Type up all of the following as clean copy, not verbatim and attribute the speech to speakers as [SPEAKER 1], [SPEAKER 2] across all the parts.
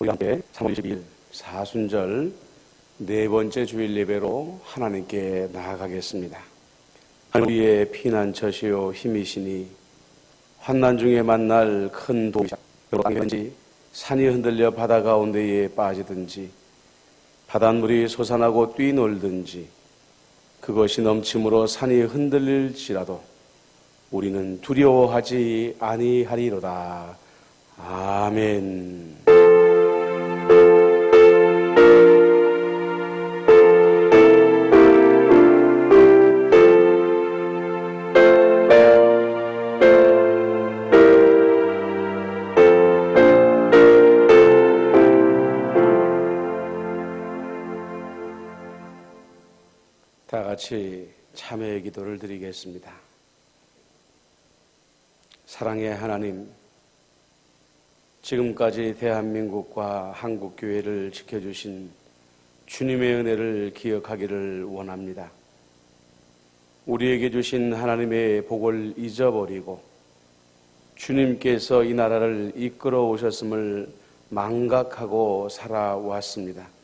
[SPEAKER 1] 우리 함께 3월 22일 사순절 네 번째 주일 예배로 하나님께 나아가겠습니다. 우리의 피난처시요 힘이시니 환난 중에 만날 큰 도움이시라. 땅이든지 산이 흔들려 바다 가운데에 빠지든지 바닷물이 솟아나고 뛰놀든지 그것이 넘침으로 산이 흔들릴지라도 우리는 두려워하지 아니하리로다. 아멘. 다 같이 참회의 기도를 드리겠습니다. 사랑의 하나님, 지금까지 대한민국과 한국교회를 지켜주신 주님의 은혜를 기억하기를 원합니다. 우리에게 주신 하나님의 복을 잊어버리고 주님께서 이 나라를 이끌어 오셨음을 망각하고 살아왔습니다.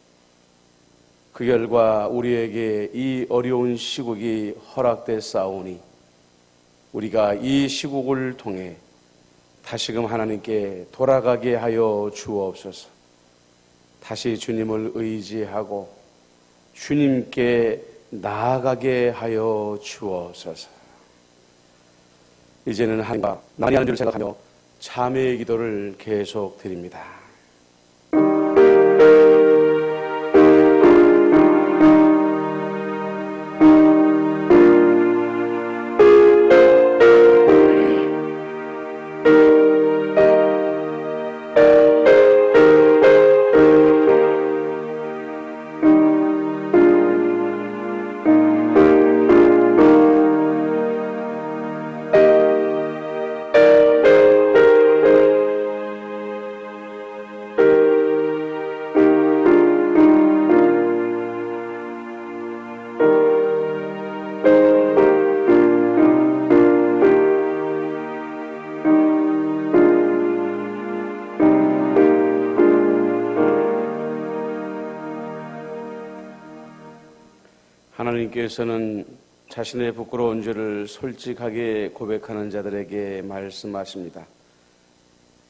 [SPEAKER 1] 그 결과 우리에게 이 어려운 시국이 허락됐사오니 우리가 이 시국을 통해 다시금 하나님께 돌아가게 하여 주옵소서. 다시 주님을 의지하고 주님께 나아가게 하여 주옵소서. 이제는 하나님과 나만이 하는 줄 생각하며 참회의 기도를 계속 드립니다. 하나님께서는 자신의 부끄러운 죄를 솔직하게 고백하는 자들에게 말씀하십니다.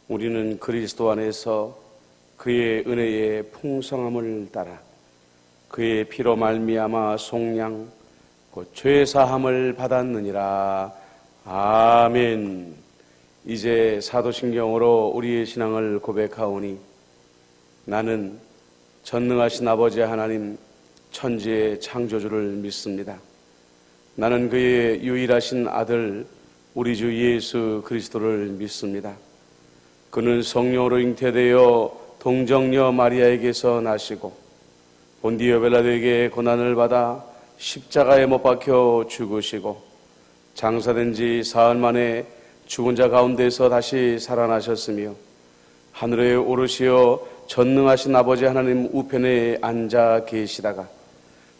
[SPEAKER 1] 우리는 그리스도 안에서 그의 은혜의 풍성함을 따라 그의 피로 말미암아 속량 곧 죄 사함을 받았느니라. 아멘. 이제 사도신경으로 우리의 신앙을 고백하오니 나는 전능하신 아버지 하나님 천지의 창조주를 믿습니다. 나는 그의 유일하신 아들 우리 주 예수 그리스도를 믿습니다. 그는 성령으로 잉태되어 동정녀 마리아에게서 나시고 본디오 빌라도에게 고난을 받아 십자가에 못 박혀 죽으시고 장사된 지 사흘 만에 죽은 자 가운데서 다시 살아나셨으며 하늘에 오르시어 전능하신 아버지 하나님 우편에 앉아 계시다가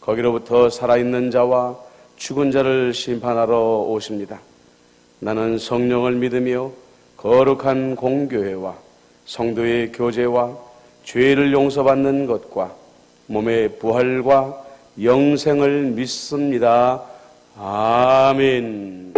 [SPEAKER 1] 거기로부터 살아있는 자와 죽은 자를 심판하러 오십니다. 나는 성령을 믿으며 거룩한 공교회와 성도의 교제와 죄를 용서받는 것과 몸의 부활과 영생을 믿습니다. 아멘.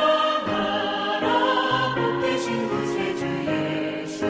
[SPEAKER 2] 찬양하라 복되신 구세주 예수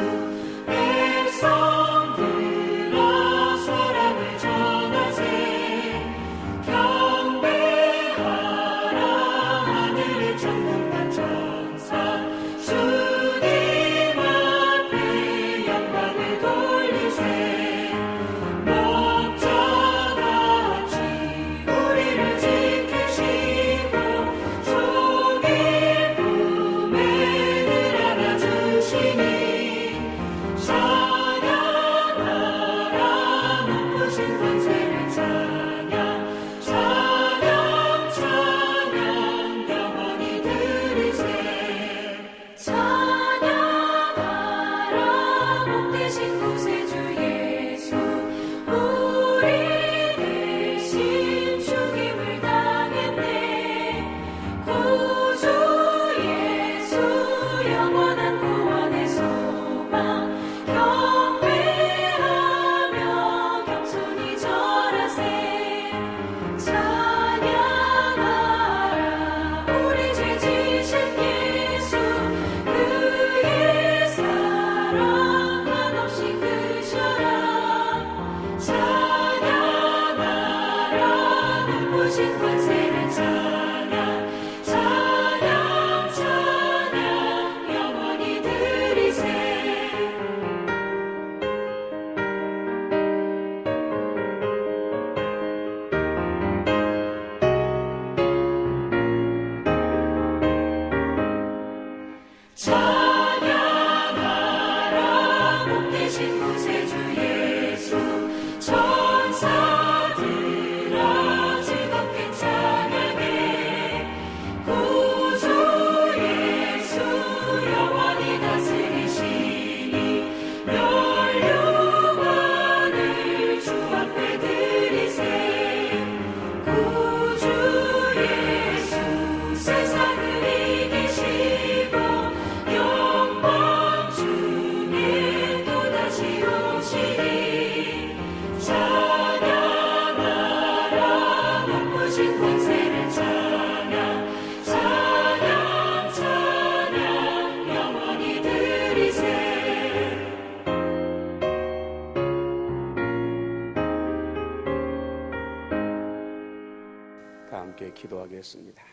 [SPEAKER 1] 기도하겠습니다.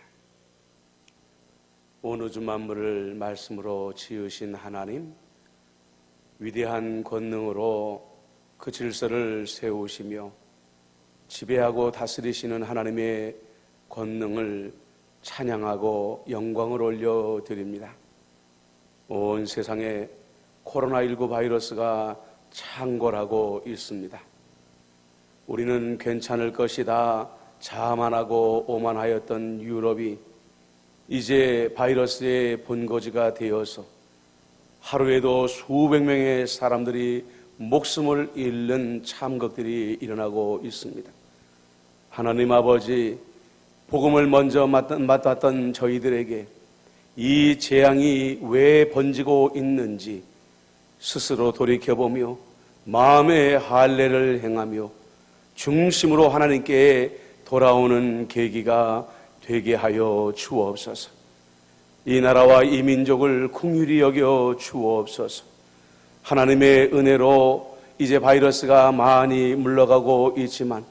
[SPEAKER 1] 온 우주 만물을 말씀으로 지으신 하나님, 위대한 권능으로 그 질서를 세우시며 지배하고 다스리시는 하나님의 권능을 찬양하고 영광을 올려드립니다. 온 세상에 코로나19 바이러스가 창궐하고 있습니다. 우리는 괜찮을 것이다 자만하고 오만하였던 유럽이 이제 바이러스의 본거지가 되어서 하루에도 수백 명의 사람들이 목숨을 잃는 참극들이 일어나고 있습니다. 하나님 아버지, 복음을 먼저 맡았던 저희들에게 이 재앙이 왜 번지고 있는지 스스로 돌이켜보며 마음의 할례를 행하며 중심으로 하나님께 돌아오는 계기가 되게 하여 주옵소서. 이 나라와 이 민족을 긍휼히 여겨 주옵소서. 하나님의 은혜로 이제 바이러스가 많이 물러가고 있지만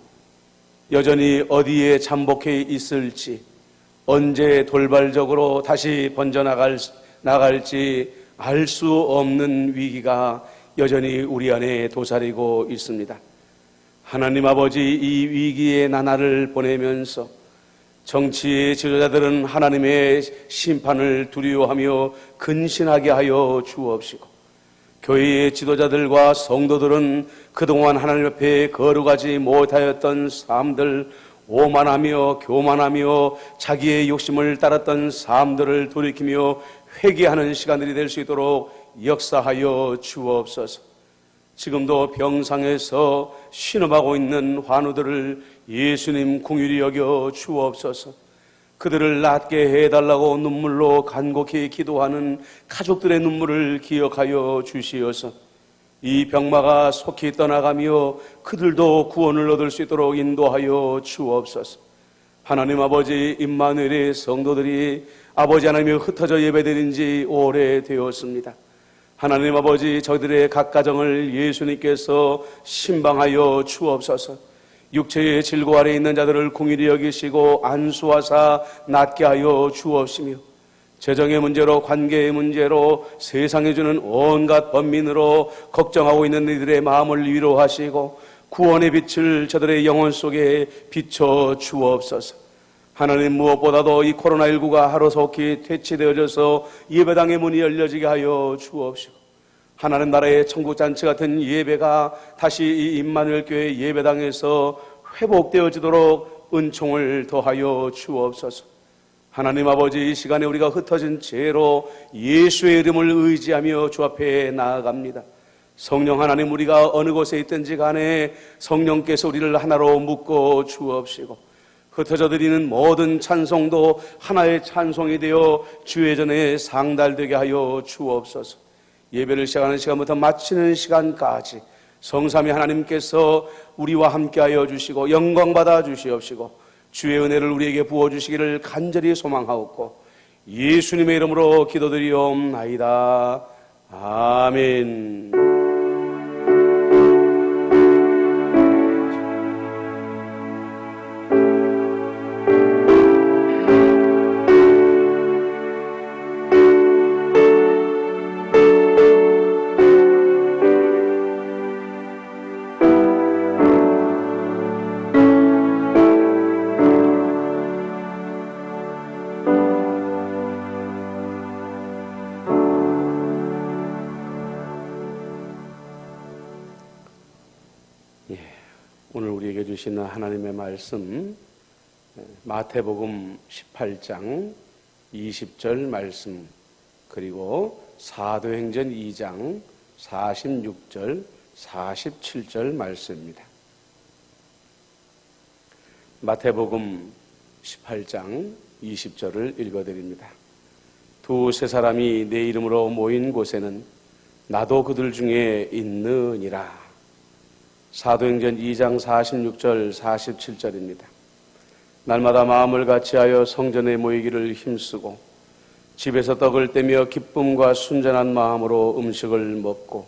[SPEAKER 1] 여전히 어디에 잠복해 있을지, 언제 돌발적으로 다시 번져나갈지 알 수 없는 위기가 여전히 우리 안에 도사리고 있습니다. 하나님 아버지, 이 위기의 나날을 보내면서 정치의 지도자들은 하나님의 심판을 두려워하며 근신하게 하여 주옵시고, 교회의 지도자들과 성도들은 그동안 하나님 앞에 거룩하지 못하였던 삶들, 오만하며 교만하며 자기의 욕심을 따랐던 삶들을 돌이키며 회개하는 시간들이 될 수 있도록 역사하여 주옵소서. 지금도 병상에서 신음하고 있는 환우들을 예수님 긍휼히 여겨 주옵소서. 그들을 낫게 해달라고 눈물로 간곡히 기도하는 가족들의 눈물을 기억하여 주시어서 이 병마가 속히 떠나가며 그들도 구원을 얻을 수 있도록 인도하여 주옵소서. 하나님 아버지, 임마누엘의 성도들이 아버지 하나님이 흩어져 예배드린 지 오래되었습니다. 하나님 아버지, 저희들의 각 가정을 예수님께서 신방하여 주옵소서. 육체의 질고 아래 있는 자들을 긍휼히 여기시고 안수하사 낫게 하여 주옵시며, 재정의 문제로, 관계의 문제로, 세상에 주는 온갖 번민으로 걱정하고 있는 이들의 마음을 위로하시고 구원의 빛을 저들의 영혼 속에 비춰 주옵소서. 하나님, 무엇보다도 이 코로나19가 하루속히 퇴치되어져서 예배당의 문이 열려지게 하여 주옵시고, 하나님 나라의 천국잔치 같은 예배가 다시 이 임마누엘 교회 예배당에서 회복되어지도록 은총을 더하여 주옵소서. 하나님 아버지, 이 시간에 우리가 흩어진 죄로 예수의 이름을 의지하며 주 앞에 나아갑니다. 성령 하나님, 우리가 어느 곳에 있든지 간에 성령께서 우리를 하나로 묶어 주옵시고, 흩어져 드리는 모든 찬송도 하나의 찬송이 되어 주의 전에 상달되게 하여 주옵소서. 예배를 시작하는 시간부터 마치는 시간까지 성삼위 하나님께서 우리와 함께하여 주시고 영광 받아 주시옵시고 주의 은혜를 우리에게 부어주시기를 간절히 소망하옵고 예수님의 이름으로 기도드리옵나이다. 아멘. 오늘 우리에게 주시는 하나님의 말씀, 마태복음 18장 20절 말씀, 그리고 사도행전 2장 46절 47절 말씀입니다. 마태복음 18장 20절을 읽어드립니다. 두세 사람이 내 이름으로 모인 곳에는 나도 그들 중에 있느니라. 사도행전 2장 46절 47절입니다. 날마다 마음을 같이하여 성전에 모이기를 힘쓰고 집에서 떡을 떼며 기쁨과 순전한 마음으로 음식을 먹고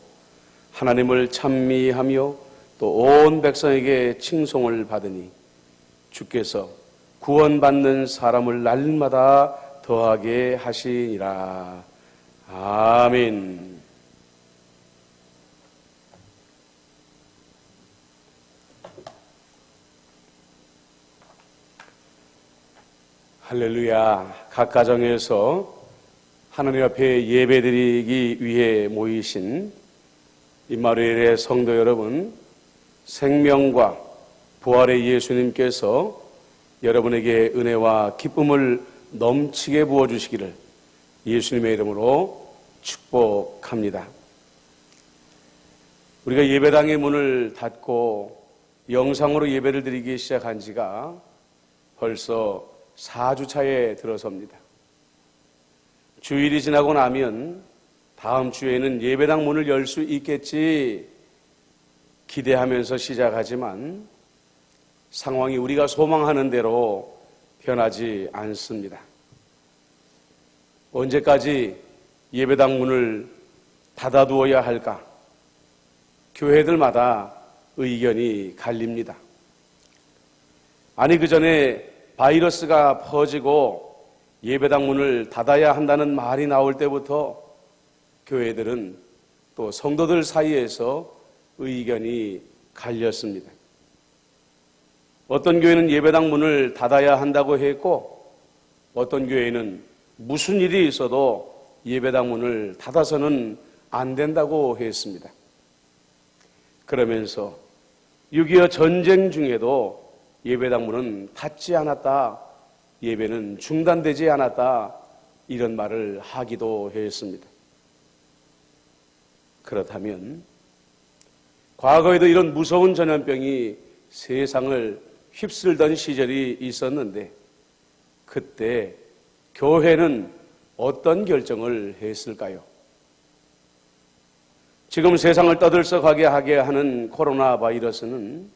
[SPEAKER 1] 하나님을 찬미하며 또 온 백성에게 칭송을 받으니 주께서 구원받는 사람을 날마다 더하게 하시니라. 아멘. 할렐루야. 각 가정에서 하나님 앞에 예배드리기 위해 모이신 임마누엘의 성도 여러분, 생명과 부활의 예수님께서 여러분에게 은혜와 기쁨을 넘치게 부어주시기를 예수님의 이름으로 축복합니다. 우리가 예배당의 문을 닫고 영상으로 예배를 드리기 시작한 지가 벌써 4주차에 들어섭니다. 주일이 지나고 나면 다음 주에는 예배당 문을 열 수 있겠지 기대하면서 시작하지만 상황이 우리가 소망하는 대로 변하지 않습니다. 언제까지 예배당 문을 닫아두어야 할까? 교회들마다 의견이 갈립니다. 아니, 그 전에 바이러스가 퍼지고 예배당 문을 닫아야 한다는 말이 나올 때부터 교회들은 또 성도들 사이에서 의견이 갈렸습니다. 어떤 교회는 예배당 문을 닫아야 한다고 했고, 어떤 교회는 무슨 일이 있어도 예배당 문을 닫아서는 안 된다고 했습니다. 그러면서 6.25 전쟁 중에도 예배당 문은 닫지 않았다, 예배는 중단되지 않았다, 이런 말을 하기도 했습니다. 그렇다면 과거에도 이런 무서운 전염병이 세상을 휩쓸던 시절이 있었는데 그때 교회는 어떤 결정을 했을까요? 지금 세상을 떠들썩하게 하게 하는 코로나 바이러스는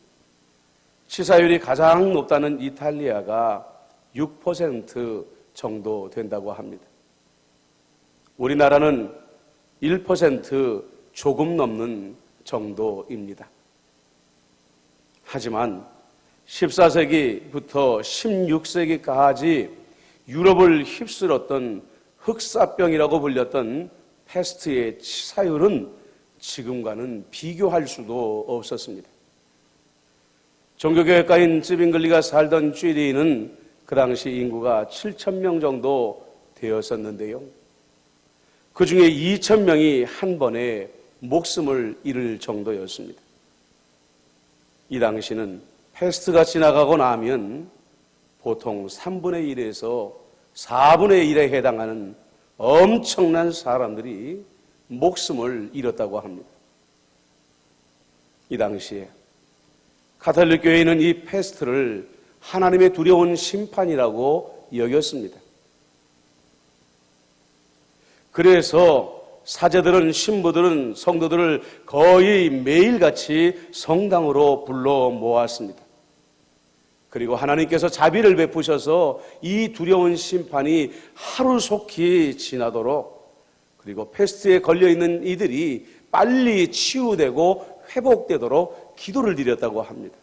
[SPEAKER 1] 치사율이 가장 높다는 이탈리아가 6% 정도 된다고 합니다. 우리나라는 1% 조금 넘는 정도입니다. 하지만 14세기부터 16세기까지 유럽을 휩쓸었던 흑사병이라고 불렸던 패스트의 치사율은 지금과는 비교할 수도 없었습니다. 종교개혁가인 쯔빙글리가 살던 쥐리는 그 당시 인구가 7,000명 정도 되었었는데요. 그 중에 2,000명이 한 번에 목숨을 잃을 정도였습니다. 이 당시는 패스트가 지나가고 나면 보통 3분의 1에서 4분의 1에 해당하는 엄청난 사람들이 목숨을 잃었다고 합니다. 이 당시에 가톨릭 교회는 이 패스트를 하나님의 두려운 심판이라고 여겼습니다. 그래서 사제들은, 신부들은 성도들을 거의 매일같이 성당으로 불러 모았습니다. 그리고 하나님께서 자비를 베푸셔서 이 두려운 심판이 하루속히 지나도록, 그리고 패스트에 걸려있는 이들이 빨리 치유되고 회복되도록 기도를 드렸다고 합니다.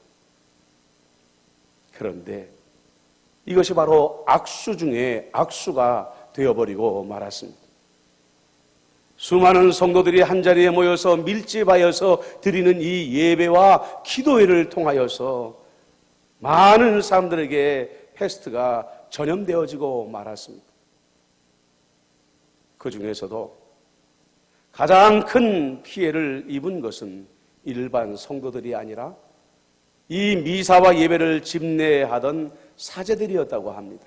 [SPEAKER 1] 그런데 이것이 바로 악수 중에 악수가 되어버리고 말았습니다. 수많은 성도들이 한자리에 모여서 밀집하여서 드리는 이 예배와 기도회를 통하여서 많은 사람들에게 패스트가 전염되어지고 말았습니다. 그 중에서도 가장 큰 피해를 입은 것은 일반 성도들이 아니라 이 미사와 예배를 집례하던 사제들이었다고 합니다.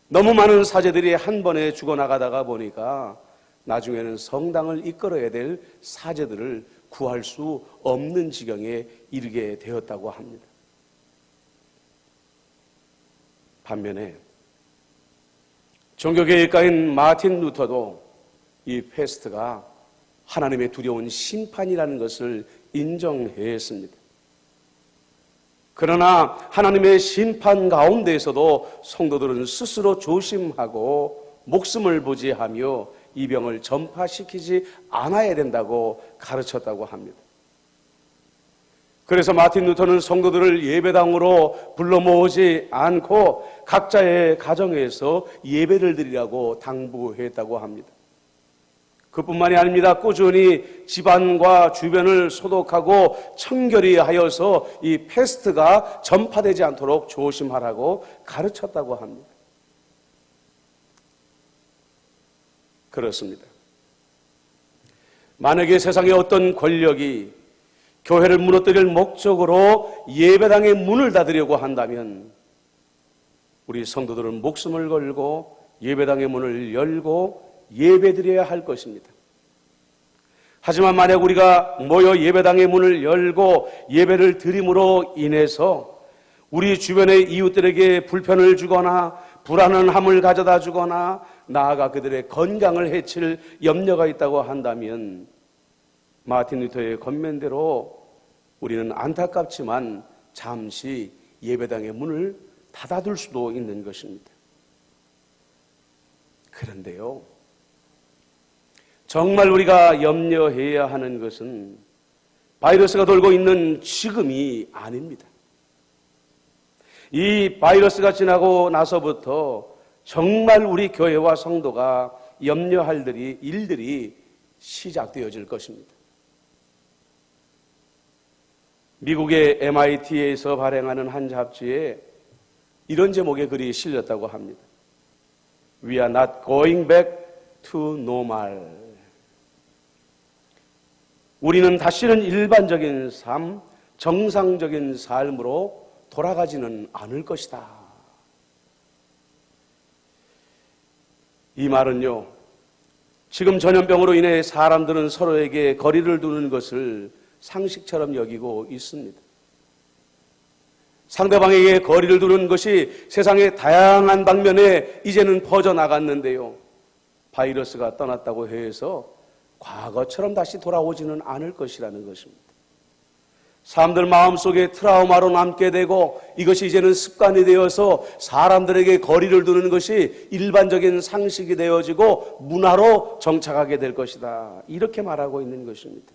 [SPEAKER 1] 너무 많은 사제들이 한 번에 죽어나가다가 보니까 나중에는 성당을 이끌어야 될 사제들을 구할 수 없는 지경에 이르게 되었다고 합니다. 반면에 종교개혁가인 마틴 루터도 이 패스트가 하나님의 두려운 심판이라는 것을 인정했습니다. 그러나 하나님의 심판 가운데에서도 성도들은 스스로 조심하고 목숨을 부지하며 이 병을 전파시키지 않아야 된다고 가르쳤다고 합니다. 그래서 마틴 루터는 성도들을 예배당으로 불러 모으지 않고 각자의 가정에서 예배를 드리라고 당부했다고 합니다. 그뿐만이 아닙니다. 꾸준히 집안과 주변을 소독하고 청결히 하여서 이 패스트가 전파되지 않도록 조심하라고 가르쳤다고 합니다. 그렇습니다. 만약에 세상의 어떤 권력이 교회를 무너뜨릴 목적으로 예배당의 문을 닫으려고 한다면 우리 성도들은 목숨을 걸고 예배당의 문을 열고 예배드려야 할 것입니다. 하지만 만약 우리가 모여 예배당의 문을 열고 예배를 드림으로 인해서 우리 주변의 이웃들에게 불편을 주거나 불안함을 가져다 주거나 나아가 그들의 건강을 해칠 염려가 있다고 한다면 마틴 루터의 권면대로 우리는 안타깝지만 잠시 예배당의 문을 닫아둘 수도 있는 것입니다. 그런데요, 정말 우리가 염려해야 하는 것은 바이러스가 돌고 있는 지금이 아닙니다. 이 바이러스가 지나고 나서부터 정말 우리 교회와 성도가 염려할 일들이 시작되어질 것입니다. 미국의 MIT에서 발행하는 한 잡지에 이런 제목의 글이 실렸다고 합니다. We are not going back to normal. 우리는 다시는 일반적인 삶, 정상적인 삶으로 돌아가지는 않을 것이다. 이 말은요, 지금 전염병으로 인해 사람들은 서로에게 거리를 두는 것을 상식처럼 여기고 있습니다. 상대방에게 거리를 두는 것이 세상의 다양한 방면에 이제는 퍼져나갔는데요. 바이러스가 떠났다고 해서 과거처럼 다시 돌아오지는 않을 것이라는 것입니다. 사람들 마음속에 트라우마로 남게 되고 이것이 이제는 습관이 되어서 사람들에게 거리를 두는 것이 일반적인 상식이 되어지고 문화로 정착하게 될 것이다. 이렇게 말하고 있는 것입니다.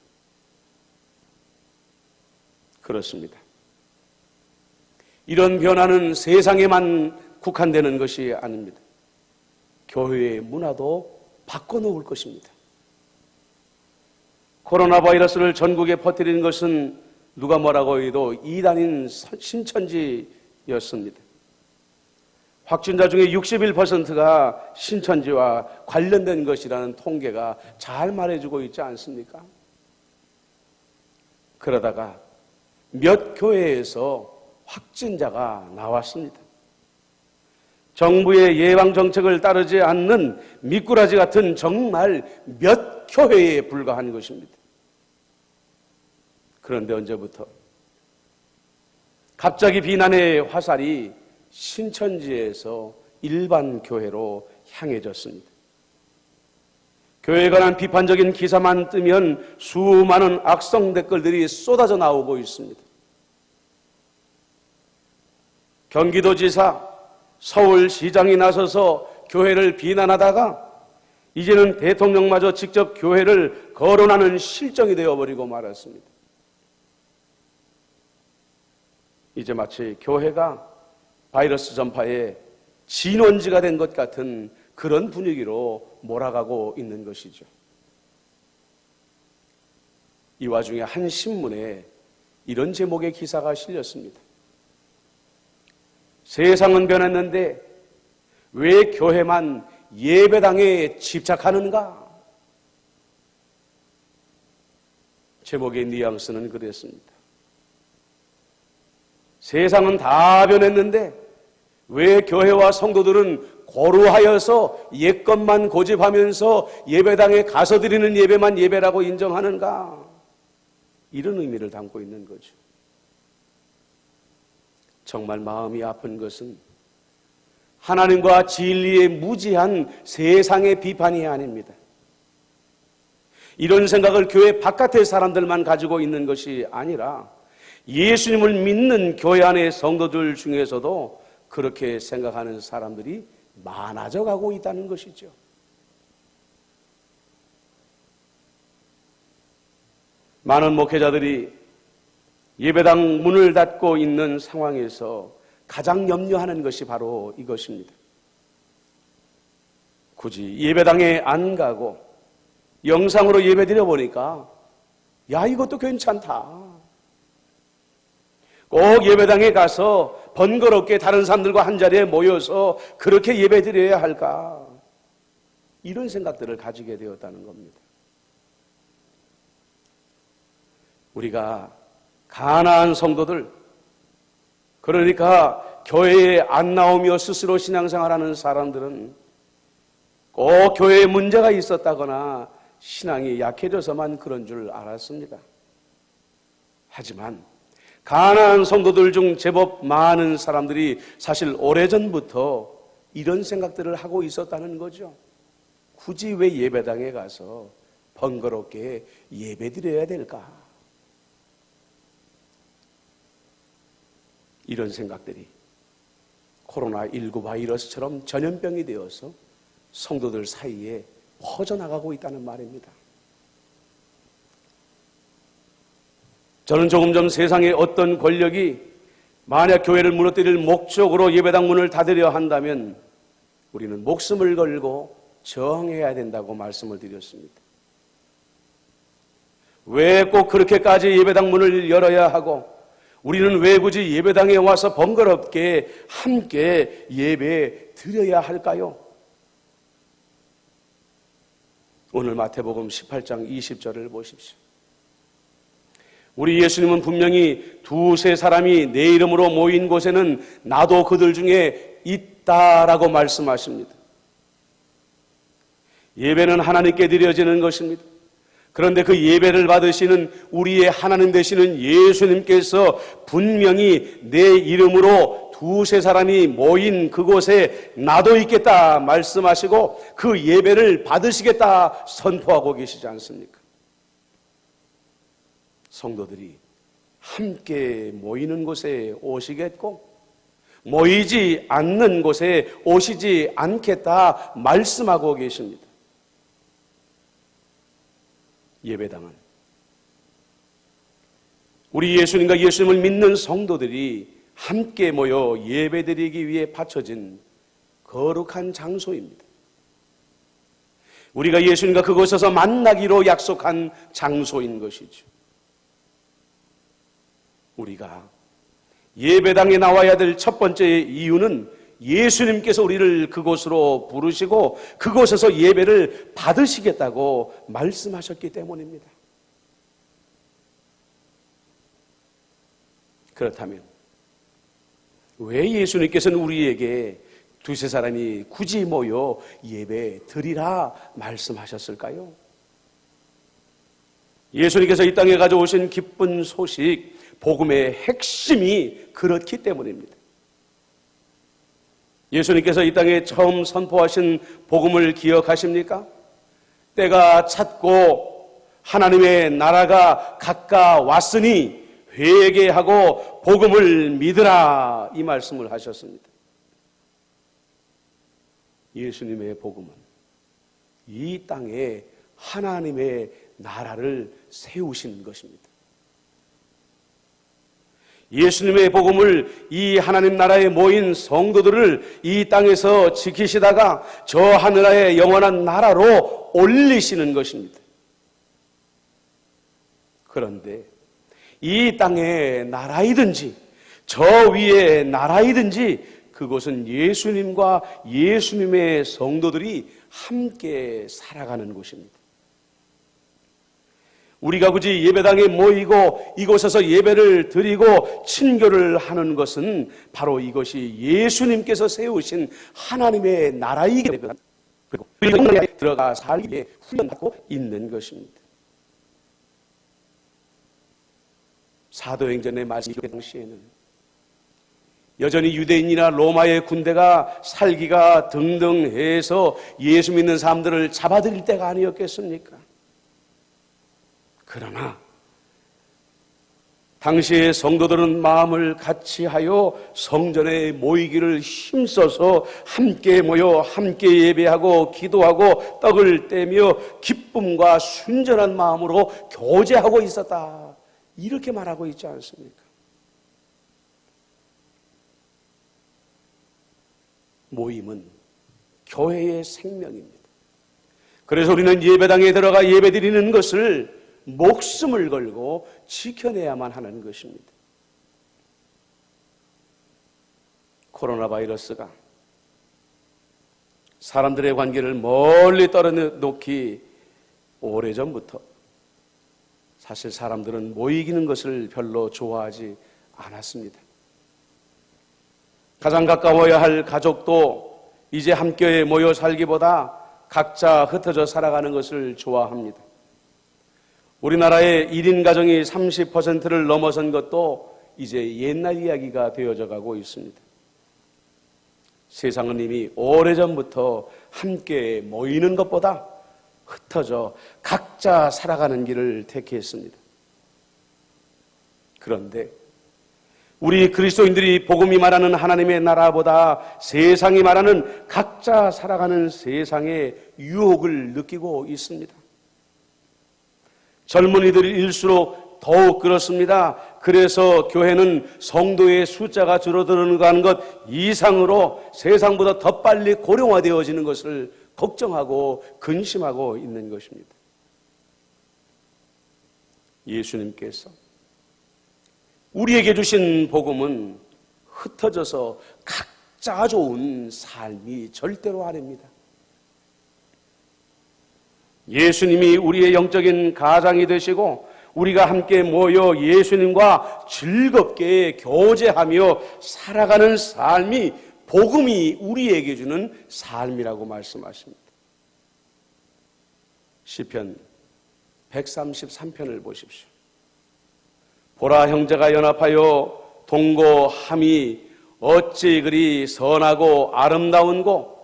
[SPEAKER 1] 그렇습니다. 이런 변화는 세상에만 국한되는 것이 아닙니다. 교회의 문화도 바꿔놓을 것입니다. 코로나 바이러스를 전국에 퍼뜨리는 것은 누가 뭐라고 해도 이단인 신천지였습니다. 확진자 중에 61%가 신천지와 관련된 것이라는 통계가 잘 말해주고 있지 않습니까? 그러다가 몇 교회에서 확진자가 나왔습니다. 정부의 예방 정책을 따르지 않는 미꾸라지 같은 정말 몇 교회에 불과한 것입니다. 그런데 언제부터 갑자기 비난의 화살이 신천지에서 일반 교회로 향해졌습니다. 교회에 관한 비판적인 기사만 뜨면 수많은 악성 댓글들이 쏟아져 나오고 있습니다. 경기도지사, 서울시장이 나서서 교회를 비난하다가 이제는 대통령마저 직접 교회를 거론하는 실정이 되어버리고 말았습니다. 이제 마치 교회가 바이러스 전파의 진원지가 된 것 같은 그런 분위기로 몰아가고 있는 것이죠. 이 와중에 한 신문에 이런 제목의 기사가 실렸습니다. 세상은 변했는데 왜 교회만 예배당에 집착하는가? 제목의 뉘앙스는 그랬습니다. 세상은 다 변했는데 왜 교회와 성도들은 고루하여서 옛것만 고집하면서 예배당에 가서 드리는 예배만 예배라고 인정하는가? 이런 의미를 담고 있는 거죠. 정말 마음이 아픈 것은 하나님과 진리에 무지한 세상의 비판이 아닙니다. 이런 생각을 교회 바깥의 사람들만 가지고 있는 것이 아니라 예수님을 믿는 교회 안의 성도들 중에서도 그렇게 생각하는 사람들이 많아져 가고 있다는 것이죠. 많은 목회자들이 예배당 문을 닫고 있는 상황에서 가장 염려하는 것이 바로 이것입니다. 굳이 예배당에 안 가고 영상으로 예배 드려보니까 야, 이것도 괜찮다. 꼭 예배당에 가서 번거롭게 다른 사람들과 한자리에 모여서 그렇게 예배 드려야 할까? 이런 생각들을 가지게 되었다는 겁니다. 우리가 가난한 성도들, 그러니까 교회에 안 나오며 스스로 신앙생활하는 사람들은 꼭 교회에 문제가 있었다거나 신앙이 약해져서만 그런 줄 알았습니다. 하지만 가난한 성도들 중 제법 많은 사람들이 사실 오래전부터 이런 생각들을 하고 있었다는 거죠. 굳이 왜 예배당에 가서 번거롭게 예배드려야 될까? 이런 생각들이 코로나19 바이러스처럼 전염병이 되어서 성도들 사이에 퍼져나가고 있다는 말입니다. 저는 조금 전 세상의 어떤 권력이 만약 교회를 무너뜨릴 목적으로 예배당 문을 닫으려 한다면 우리는 목숨을 걸고 저항해야 된다고 말씀을 드렸습니다. 왜 꼭 그렇게까지 예배당 문을 열어야 하고 우리는 왜 굳이 예배당에 와서 번거롭게 함께 예배 드려야 할까요? 오늘 마태복음 18장 20절을 보십시오. 우리 예수님은 분명히 두세 사람이 내 이름으로 모인 곳에는 나도 그들 중에 있다라고 말씀하십니다. 예배는 하나님께 드려지는 것입니다. 그런데 그 예배를 받으시는 우리의 하나님 되시는 예수님께서 분명히 내 이름으로 두세 사람이 모인 그곳에 나도 있겠다 말씀하시고 그 예배를 받으시겠다 선포하고 계시지 않습니까? 성도들이 함께 모이는 곳에 오시겠고 모이지 않는 곳에 오시지 않겠다 말씀하고 계십니다. 예배당은 우리 예수님과 예수님을 믿는 성도들이 함께 모여 예배드리기 위해 바쳐진 거룩한 장소입니다. 우리가 예수님과 그곳에서 만나기로 약속한 장소인 것이죠. 우리가 예배당에 나와야 될 첫 번째 이유는 예수님께서 우리를 그곳으로 부르시고 그곳에서 예배를 받으시겠다고 말씀하셨기 때문입니다. 그렇다면 왜 예수님께서는 우리에게 두세 사람이 굳이 모여 예배 드리라 말씀하셨을까요? 예수님께서 이 땅에 가져오신 기쁜 소식, 복음의 핵심이 그렇기 때문입니다. 예수님께서 이 땅에 처음 선포하신 복음을 기억하십니까? 때가 찼고 하나님의 나라가 가까웠으니 회개하고 복음을 믿으라 이 말씀을 하셨습니다. 예수님의 복음은 이 땅에 하나님의 나라를 세우시는 것입니다. 예수님의 복음을 이 하나님 나라에 모인 성도들을 이 땅에서 지키시다가 저 하늘의 영원한 나라로 올리시는 것입니다. 그런데 이 땅의 나라이든지 저 위의 나라이든지 그곳은 예수님과 예수님의 성도들이 함께 살아가는 곳입니다. 우리가 굳이 예배당에 모이고 이곳에서 예배를 드리고 친교를 하는 것은 바로 이것이 예수님께서 세우신 하나님의 나라이기 때문에 그리고 그 나라에 들어가 살기에 훈련받고 있는 것입니다. 사도행전의 말씀 당시에는 여전히 유대인이나 로마의 군대가 살기가 등등해서 예수 믿는 사람들을 잡아들일 때가 아니었겠습니까? 그러나 당시의 성도들은 마음을 같이하여 성전에 모이기를 힘써서 함께 모여 함께 예배하고 기도하고 떡을 떼며 기쁨과 순전한 마음으로 교제하고 있었다. 이렇게 말하고 있지 않습니까? 모임은 교회의 생명입니다. 그래서 우리는 예배당에 들어가 예배드리는 것을 목숨을 걸고 지켜내야만 하는 것입니다. 코로나 바이러스가 사람들의 관계를 멀리 떨어놓기 오래전부터 사실 사람들은 모이기는 것을 별로 좋아하지 않았습니다. 가장 가까워야 할 가족도 이제 함께 모여 살기보다 각자 흩어져 살아가는 것을 좋아합니다. 우리나라의 1인 가정이 30%를 넘어선 것도 이제 옛날 이야기가 되어져 가고 있습니다. 세상은 이미 오래전부터 함께 모이는 것보다 흩어져 각자 살아가는 길을 택했습니다. 그런데 우리 그리스도인들이 복음이 말하는 하나님의 나라보다 세상이 말하는 각자 살아가는 세상의 유혹을 느끼고 있습니다. 젊은이들일수록 더욱 그렇습니다. 그래서 교회는 성도의 숫자가 줄어드는 것 이상으로 세상보다 더 빨리 고령화되어지는 것을 걱정하고 근심하고 있는 것입니다. 예수님께서 우리에게 주신 복음은 흩어져서 각자 좋은 삶이 절대로 아닙니다. 예수님이 우리의 영적인 가장이 되시고 우리가 함께 모여 예수님과 즐겁게 교제하며 살아가는 삶이 복음이 우리에게 주는 삶이라고 말씀하십니다. 시편 133편을 보십시오. 보라, 형제가 연합하여 동거함이 어찌 그리 선하고 아름다운고,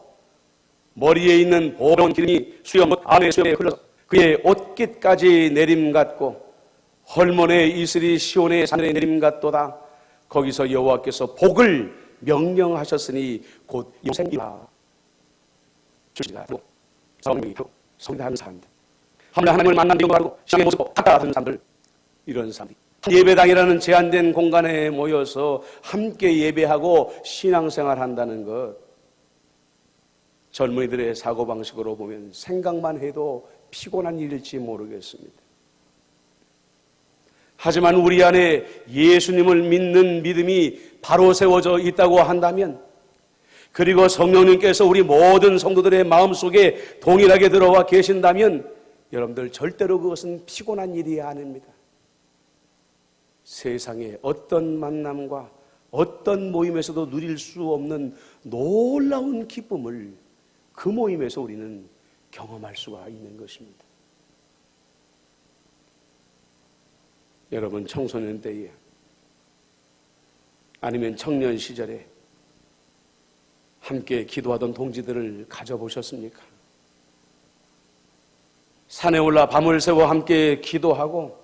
[SPEAKER 1] 머리에 있는 보배로운 기름이 수염 옷 안에 수염에 흘러서 그의 옷깃까지 내림 같고 헐몬의 이슬이 시온의 산에 내림 같도다. 거기서 여호와께서 복을 명령하셨으니 곧 영생이라 주시리라. 성대하는 사람들, 하나님을 만난 내용도 알고 신앙의 모습도 각각 다른 사람들, 이런 사람들이 예배당이라는 제한된 공간에 모여서 함께 예배하고 신앙생활 한다는 것, 젊은이들의 사고방식으로 보면 생각만 해도 피곤한 일일지 모르겠습니다. 하지만 우리 안에 예수님을 믿는 믿음이 바로 세워져 있다고 한다면, 그리고 성령님께서 우리 모든 성도들의 마음속에 동일하게 들어와 계신다면 여러분들 절대로 그것은 피곤한 일이 아닙니다. 세상의 어떤 만남과 어떤 모임에서도 누릴 수 없는 놀라운 기쁨을 그 모임에서 우리는 경험할 수가 있는 것입니다. 여러분, 청소년 때에 아니면 청년 시절에 함께 기도하던 동지들을 가져보셨습니까? 산에 올라 밤을 새워 함께 기도하고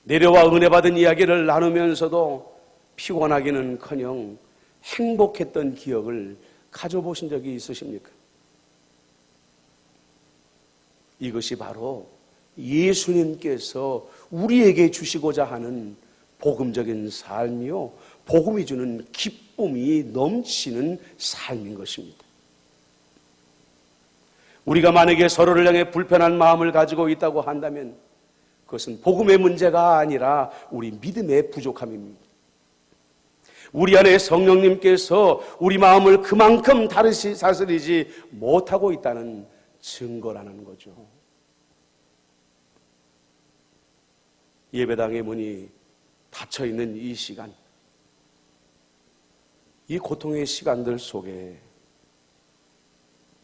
[SPEAKER 1] 내려와 은혜 받은 이야기를 나누면서도 피곤하기는커녕 행복했던 기억을 가져보신 적이 있으십니까? 이것이 바로 예수님께서 우리에게 주시고자 하는 복음적인 삶이요, 복음이 주는 기쁨이 넘치는 삶인 것입니다. 우리가 만약에 서로를 향해 불편한 마음을 가지고 있다고 한다면 그것은 복음의 문제가 아니라 우리 믿음의 부족함입니다. 우리 안에 성령님께서 우리 마음을 그만큼 다스리지 못하고 있다는 증거라는 거죠. 예배당의 문이 닫혀있는 이 시간, 이 고통의 시간들 속에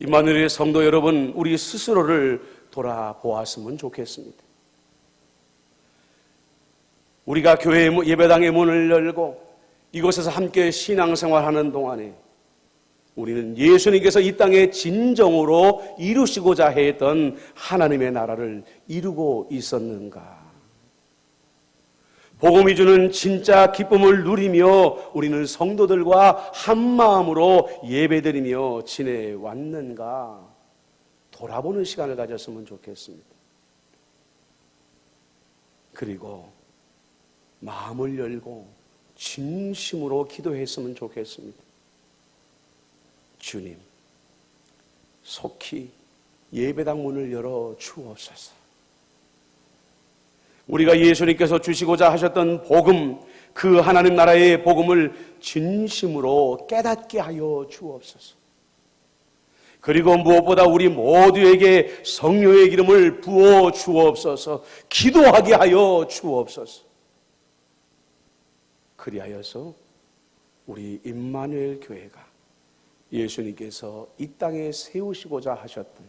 [SPEAKER 1] 임마누엘의 성도 여러분, 우리 스스로를 돌아보았으면 좋겠습니다. 우리가 교회 예배당의 문을 열고 이곳에서 함께 신앙생활하는 동안에 우리는 예수님께서 이 땅에 진정으로 이루시고자 했던 하나님의 나라를 이루고 있었는가? 복음이 주는 진짜 기쁨을 누리며 우리는 성도들과 한마음으로 예배드리며 지내왔는가? 돌아보는 시간을 가졌으면 좋겠습니다. 그리고 마음을 열고 진심으로 기도했으면 좋겠습니다. 주님, 속히 예배당 문을 열어 주옵소서. 우리가 예수님께서 주시고자 하셨던 복음, 그 하나님 나라의 복음을 진심으로 깨닫게 하여 주옵소서. 그리고 무엇보다 우리 모두에게 성령의 기름을 부어 주옵소서. 기도하게 하여 주옵소서. 그리하여서 우리 임마누엘 교회가 예수님께서 이 땅에 세우시고자 하셨던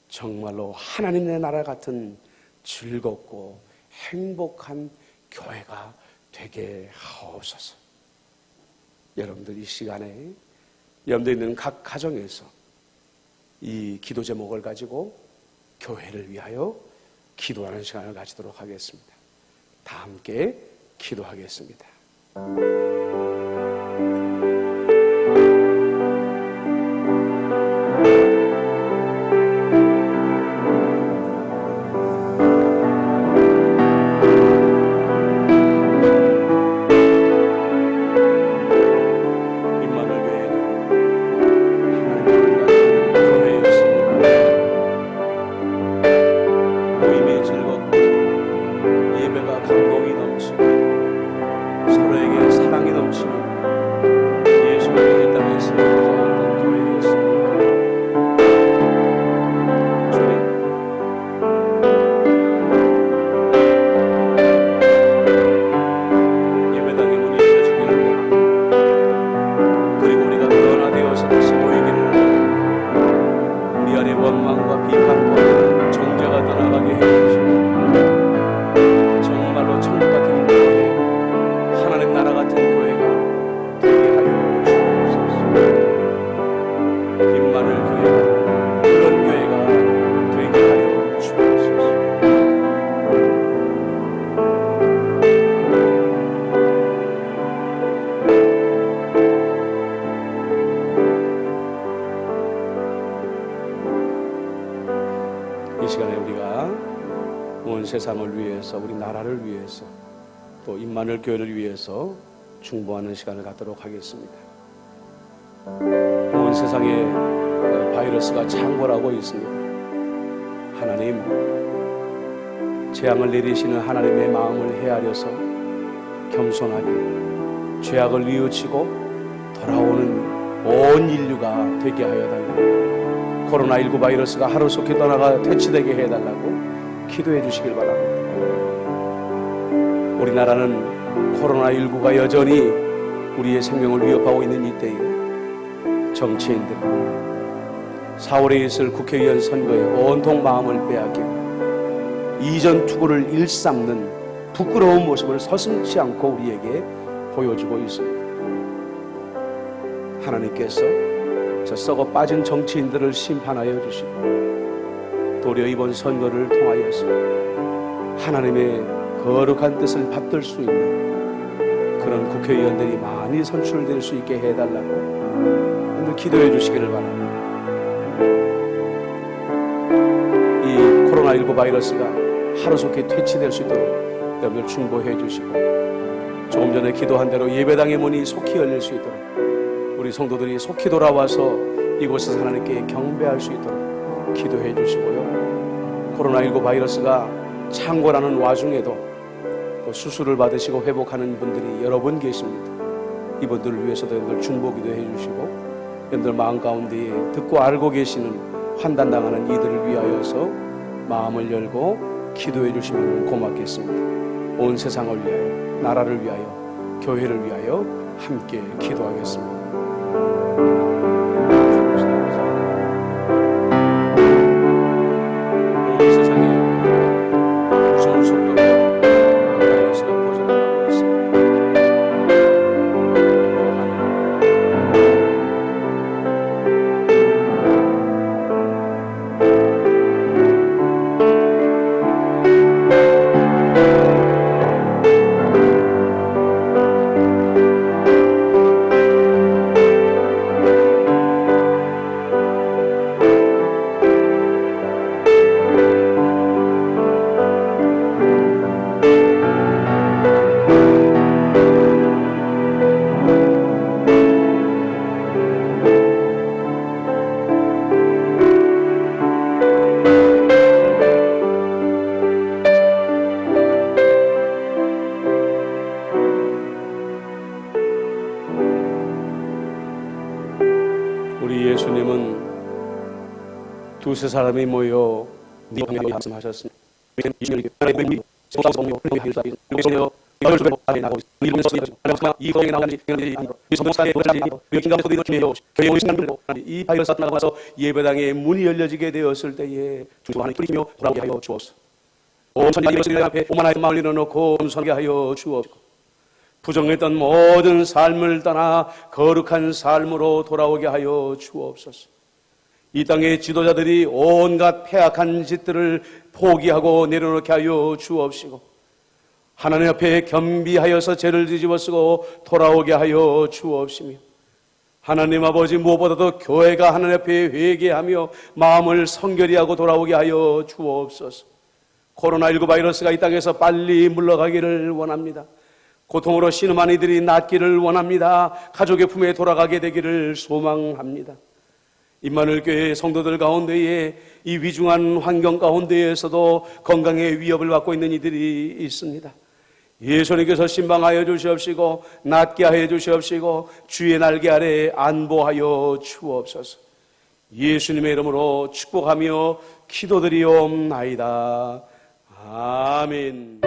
[SPEAKER 1] 정말로 하나님의 나라 같은 즐겁고 행복한 교회가 되게 하옵소서. 여러분들 이 시간에 염두에 있는 각 가정에서 이 기도 제목을 가지고 교회를 위하여 기도하는 시간을 가지도록 하겠습니다. 다 함께 기도하겠습니다. 이 시간에 우리가 온 세상을 위해서, 우리 나라를 위해서, 또 임마누엘 교회를 위해서 중보하는 시간을 갖도록 하겠습니다. 온 세상에 바이러스가 창궐하고 있습니다. 하나님, 재앙을 내리시는 하나님의 마음을 헤아려서 겸손하게 죄악을 뉘우치고 돌아오는 온 인류가 되게 하여 달라고, 코로나19 바이러스가 하루속히 떠나가 퇴치되게 해달라고 기도해 주시길 바랍니다. 우리나라는 코로나19가 여전히 우리의 생명을 위협하고 있는 이때에 정치인들, 4월에 있을 국회의원 선거에 온통 마음을 빼앗기고 이전 투구를 일삼는 부끄러운 모습을 서슴지 않고 우리에게 보여주고 있습니다. 하나님께서 저 썩어 빠진 정치인들을 심판하여 주시고, 도리어 이번 선거를 통하여서 하나님의 거룩한 뜻을 받들 수 있는 그런 국회의원들이 많이 선출될 수 있게 해달라고 오늘 기도해 주시기를 바랍니다. 이 코로나19 바이러스가 하루속히 퇴치될 수 있도록 여러분들 중보해 주시고, 조금 전에 기도한 대로 예배당의 문이 속히 열릴 수 있도록 우리 성도들이 속히 돌아와서 이곳에서 하나님께 경배할 수 있도록 기도해 주시고요. 코로나19 바이러스가 창궐하는 와중에도 또 수술을 받으시고 회복하는 분들이 여러 분 계십니다. 이분들을 위해서도 여러분들 중보 기도해 주시고, 여러분들 마음 가운데에 듣고 알고 계시는 환단당하는 이들을 위하여서 마음을 열고 기도해 주시면 고맙겠습니다. 온 세상을 위하여, 나라를 위하여, 교회를 위하여 함께 기도하겠습니다. 두세 사람이 모여 네 방향에 말씀하셨습니다. 이 바이러스 나가서 예배당에 문이 열려지게 되었을 때에 중조하는 뿌리며 돌아오게 하여 주옵소서. 온 천지 예수님 앞에 오만하여 마음을 내려놓고 겸손하게 하여 주옵소서. 부정했던 모든 삶을 떠나 거룩한 삶으로 돌아오게 하여 주옵소서. 이 땅의 지도자들이 온갖 폐악한 짓들을 포기하고 내려놓게 하여 주옵시고, 하나님 앞에 겸비하여서 죄를 뒤집어쓰고 돌아오게 하여 주옵시며, 하나님 아버지 무엇보다도 교회가 하나님 앞에 회개하며 마음을 성결히 하고 돌아오게 하여 주옵소서. 코로나19 바이러스가 이 땅에서 빨리 물러가기를 원합니다. 고통으로 신음한 이들이 낫기를 원합니다. 가족의 품에 돌아가게 되기를 소망합니다. 임마누엘 교회 성도들 가운데에 이 위중한 환경 가운데에서도 건강의 위협을 받고 있는 이들이 있습니다. 예수님께서 신방하여 주시옵시고 낫게 하여 주시옵시고 주의 날개 아래 안보하여 주옵소서. 예수님의 이름으로 축복하며 기도드리옵나이다. 아멘.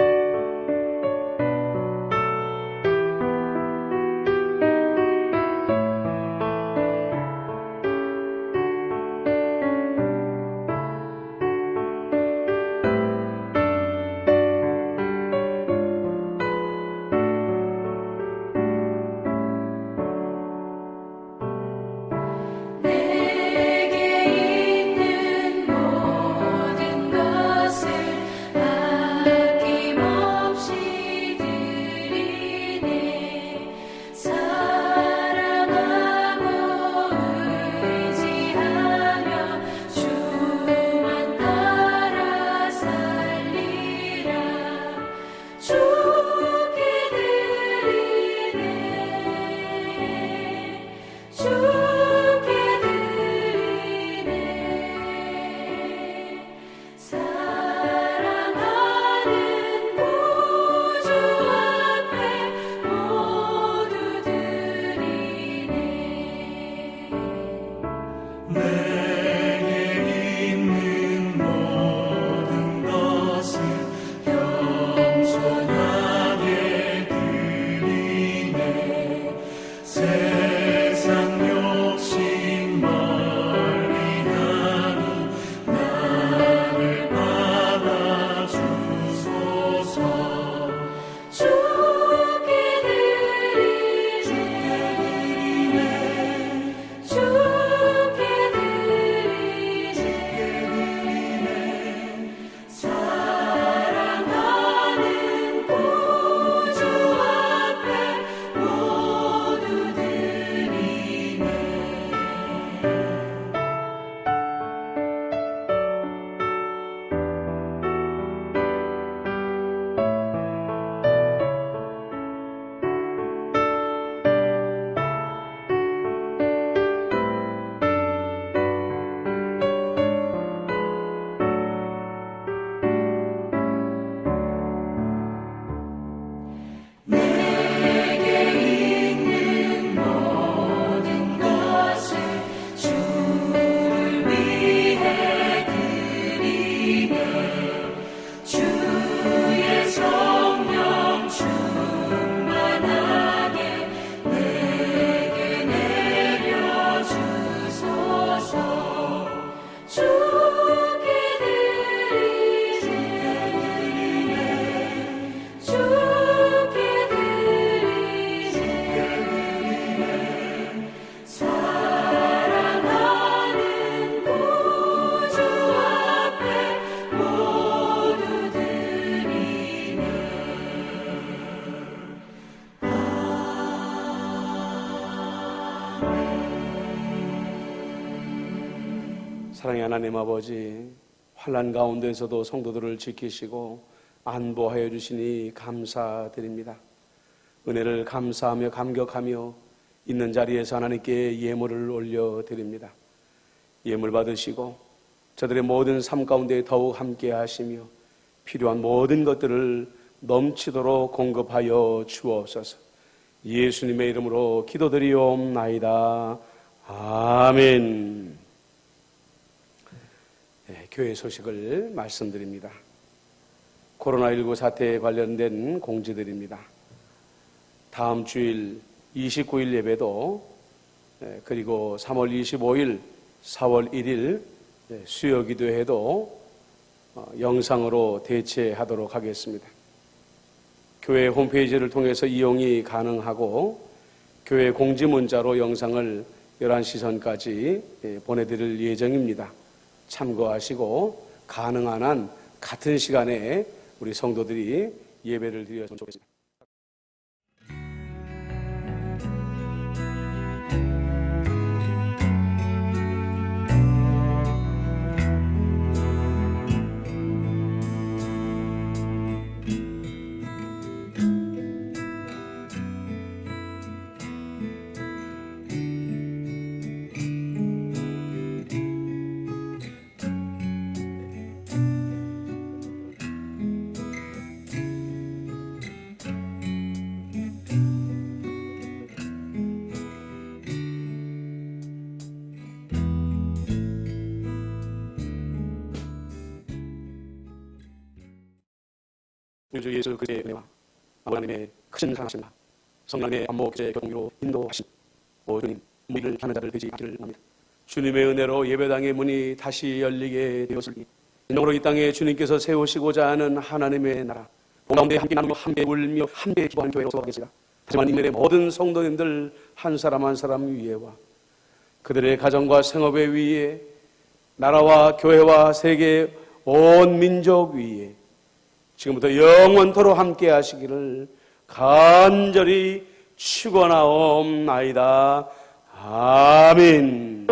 [SPEAKER 1] 사랑의 하나님 아버지, 환난 가운데서도 성도들을 지키시고 안보하여 주시니 감사드립니다. 은혜를 감사하며 감격하며 있는 자리에서 하나님께 예물을 올려드립니다. 예물 받으시고 저들의 모든 삶 가운데 더욱 함께 하시며 필요한 모든 것들을 넘치도록 공급하여 주옵소서. 예수님의 이름으로 기도드리옵나이다. 아멘. 교회 소식을 말씀드립니다. 코로나19 사태에 관련된 공지들입니다. 다음 주일 29일 예배도 그리고 3월 25일, 4월 1일 수요기도회도 영상으로 대체하도록 하겠습니다. 교회 홈페이지를 통해서 이용이 가능하고 교회 공지문자로 영상을 11시 전까지 보내드릴 예정입니다. 참고하시고 가능한 한 같은 시간에 우리 성도들이 예배를 드렸으면 좋겠습니다. 우리 주 예수 그리스도의 은혜와 하나님의 크신 사랑하심과 성령의 반복제 교통으로 인도하심 모든 우리를 하는 자들 되지 않기를 원합니다. 주님의 은혜로 예배당의 문이 다시 열리게 되었으니 인적으로 이 땅에 주님께서 세우시고자 하는 하나님의 나라 봄 가운데 함께 나누며 함께 울며 함께 기도하는 교회로 소개하겠습니다. 하지만 이날의 모든 성도님들 한 사람 한 사람 위에와 그들의 가정과 생업의 위에 나라와 교회와 세계 온 민족 위에 지금부터 영원토록 함께 하시기를 간절히 축원하옵나이다. 아멘.